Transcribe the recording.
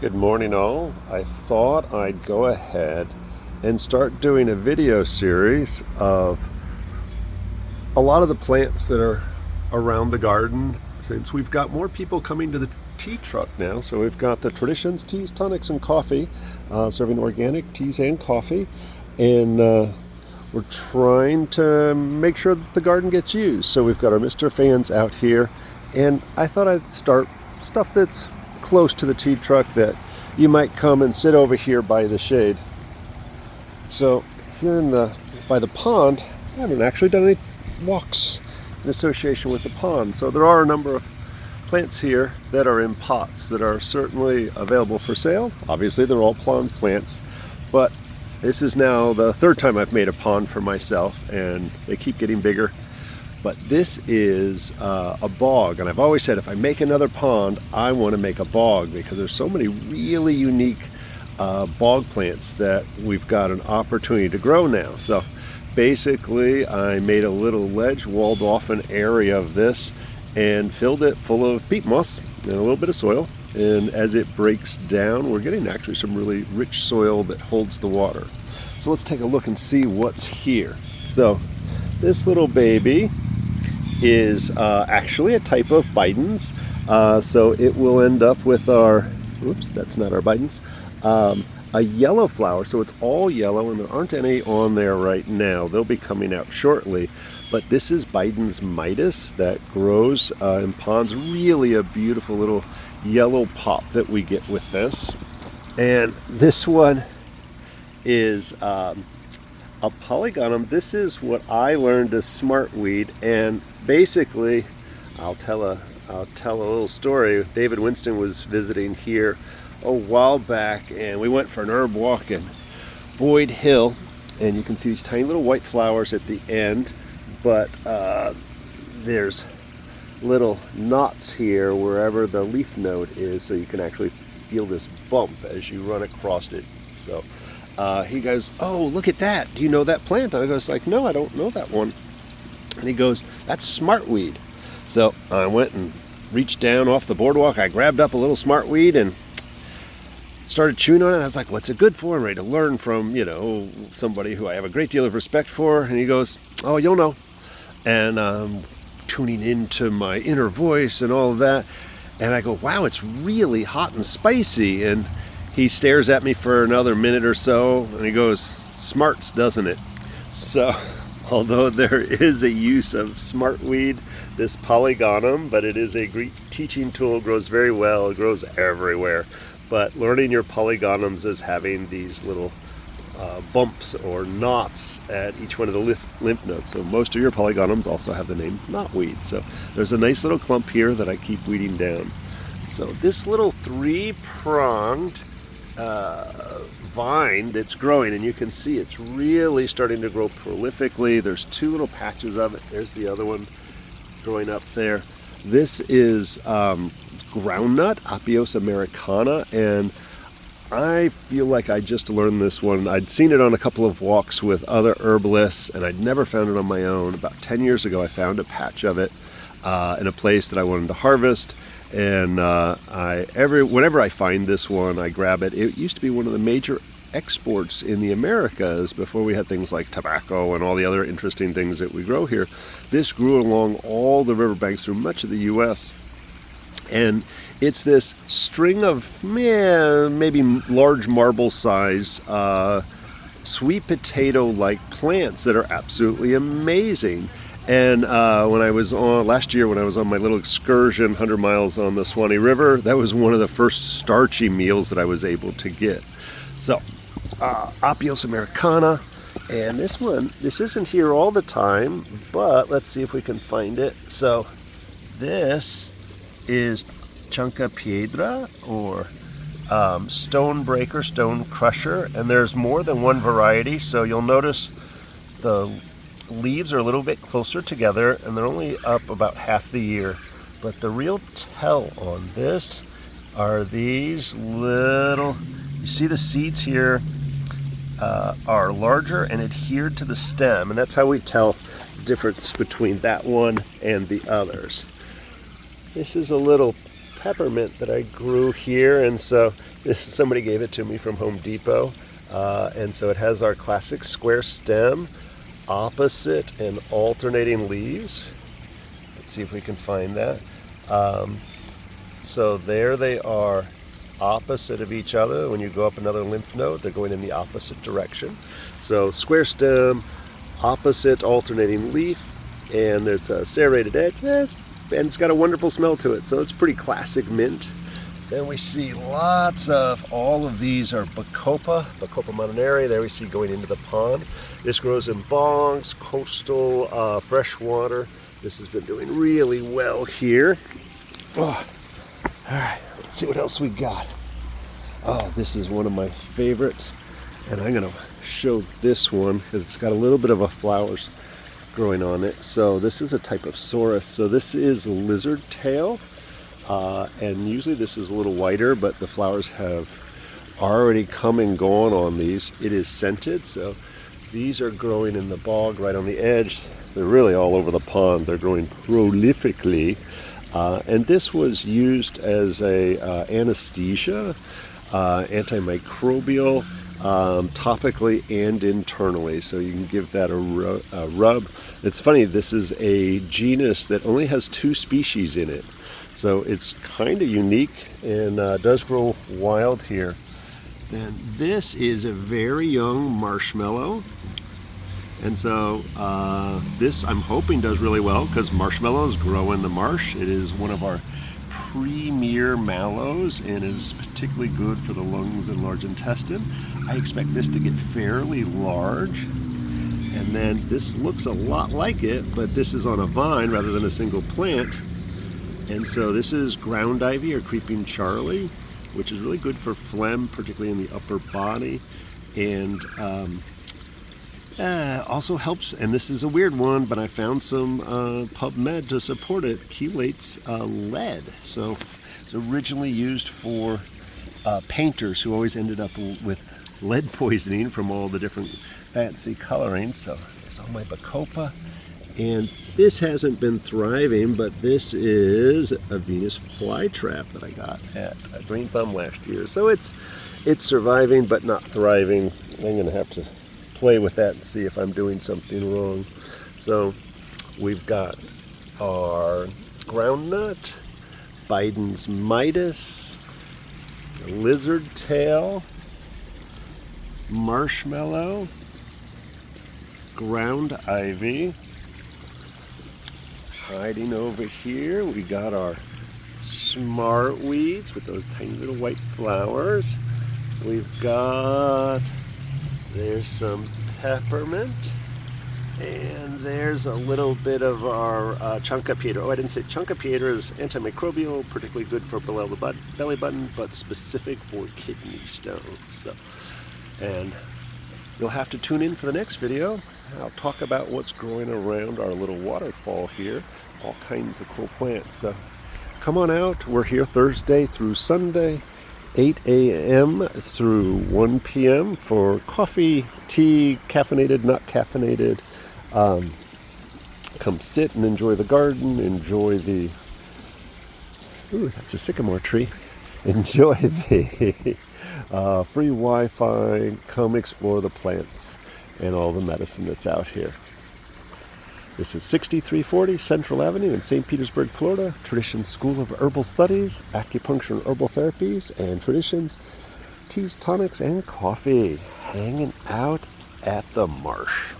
Good morning all. I thought I'd go ahead and start doing a video series of a lot of the plants that are around the garden, since we've got more people coming to the tea truck now. So we've got the Traditions Teas, Tonics, and Coffee, serving organic teas and coffee, and we're trying to make sure that the garden gets used. So we've got our Mr. Fans out here, and I thought I'd start stuff that's close to the tea truck that you might come and sit over here by the shade. So here by the pond, I haven't actually done any walks in association with the pond. So there are a number of plants here that are in pots that are certainly available for sale. Obviously they're all pond plants, but this is now the third time I've made a pond for myself, and they keep getting bigger. But this is a bog, and I've always said if I make another pond, I want to make a bog, because there's so many really unique bog plants that we've got an opportunity to grow now. So basically I made a little ledge, walled off an area of this, and filled it full of peat moss and a little bit of soil. And as it breaks down, we're getting actually some really rich soil that holds the water. So let's take a look and see what's here. So this little baby is actually a type of Bidens, so it will end up with our, oops, that's not our Bidens, a yellow flower. So it's all yellow, and there aren't any on there right now. They'll be coming out shortly, but this is Bidens Midas that grows in ponds. Really a beautiful little yellow pop that we get with this. And this one is a polygonum. This is what I learned as smartweed, and basically I'll tell a little story. David Winston was visiting here a while back, and we went for an herb walk in Boyd Hill, and you can see these tiny little white flowers at the end, but there's little knots here wherever the leaf node is, so you can actually feel this bump as you run across it. So he goes, "Oh, look at that. Do you know that plant?" I was like, "No, I don't know that one." And he goes, "That's smartweed." So I went and reached down off the boardwalk. I grabbed up a little smartweed and started chewing on it. I was like, "What's it good for?" I'm ready to learn from, somebody who I have a great deal of respect for. And he goes, "Oh, you'll know." And tuning into my inner voice and all of that. And I go, "Wow, it's really hot and spicy." And he stares at me for another minute or so, and he goes, "Smarts, doesn't it?" So, although there is a use of smartweed, this polygonum, but it is a great teaching tool. It grows very well. It grows everywhere. But learning your polygonums is having these little bumps or knots at each one of the lymph nodes. So most of your polygonums also have the name knotweed. So there's a nice little clump here that I keep weeding down. So this little three-pronged vine that's growing, and you can see it's really starting to grow prolifically. There's two little patches of it. There's the other one growing up there. This is groundnut, Apios americana, and I feel like I just learned this one. I'd seen it on a couple of walks with other herbalists, and I'd never found it on my own. About 10 years ago, I found a patch of it in a place that I wanted to harvest. And whenever I find this one, I grab it. It used to be one of the major exports in the Americas before we had things like tobacco and all the other interesting things that we grow here. This grew along all the riverbanks through much of the U.S. And it's this string of maybe large marble size sweet potato-like plants that are absolutely amazing. And when I was last year, when I was on my little excursion 100 miles on the Swanee River, that was one of the first starchy meals that I was able to get. So Apios americana, and this isn't here all the time, but let's see if we can find it. So this is Chunka Piedra, or stone breaker, stone crusher, and there's more than one variety. So you'll notice the leaves are a little bit closer together, and they're only up about half the year. But the real tell on this are these little, you see the seeds here are larger and adhered to the stem, and that's how we tell difference between that one and the others. This is a little peppermint that I grew here, and so somebody gave it to me from Home Depot, and so it has our classic square stem, opposite and alternating leaves. Let's see if we can find that. So there they are, opposite of each other. When you go up another lymph node, they're going in the opposite direction. So square stem, opposite alternating leaf, and it's a serrated edge, and it's got a wonderful smell to it. So it's pretty classic mint. Then we see lots of, all of these are Bacopa montanari. There we see going into the pond. This grows in bogs, coastal, freshwater. This has been doing really well here. Oh, all right, let's see what else we got. Oh, this is one of my favorites, and I'm gonna show this one because it's got a little bit of a flowers growing on it. So this is a type of sorus. So this is lizard tail, and usually this is a little whiter, but the flowers have already come and gone on these. It is scented, so these are growing in the bog right on the edge. They're really all over the pond. They're growing prolifically, and this was used as a anesthesia, antimicrobial, topically and internally, so you can give that a rub. It's funny, this is a genus that only has 2 species in it, so it's kind of unique and does grow wild here. And this is a very young marshmallow, and so this I'm hoping does really well because marshmallows grow in the marsh. It is one of our premier mallows and is particularly good for the lungs and large intestine. I expect this to get fairly large, and then this looks a lot like it, but this is on a vine rather than a single plant. And so this is ground ivy or creeping Charlie, which is really good for phlegm, particularly in the upper body, and also helps, and this is a weird one, but I found some PubMed to support it, chelates lead. So it's originally used for painters who always ended up with lead poisoning from all the different fancy colorings. So there's all my Bacopa, and this hasn't been thriving, but this is a Venus flytrap that I got at Green Thumb last year. So it's surviving but not thriving. I'm gonna have to play with that and see if I'm doing something wrong. So we've got our groundnut, Biden's Midas, lizard tail, marshmallow, ground ivy. Hiding over here, we got our smart weeds with those tiny little white flowers. We've got, there's some peppermint, and there's a little bit of our Chancapietra. Oh, I didn't say Chancapietra is antimicrobial, particularly good for below the belly button, but specific for kidney stones. So, and you'll have to tune in for the next video. I'll talk about what's growing around our little waterfall here, all kinds of cool plants. So come on out. We're here Thursday through Sunday, 8 a.m. through 1 p.m. for coffee, tea, caffeinated, not caffeinated. Come sit and enjoy the garden, enjoy the, ooh, that's a sycamore tree. Enjoy the free Wi-Fi. Come explore the plants and all the medicine that's out here. This is 6340 Central Avenue in St. Petersburg, Florida. Traditions School of Herbal Studies, Acupuncture and Herbal Therapies, and Traditions Teas, Tonics, and Coffee. Hanging out at the marsh.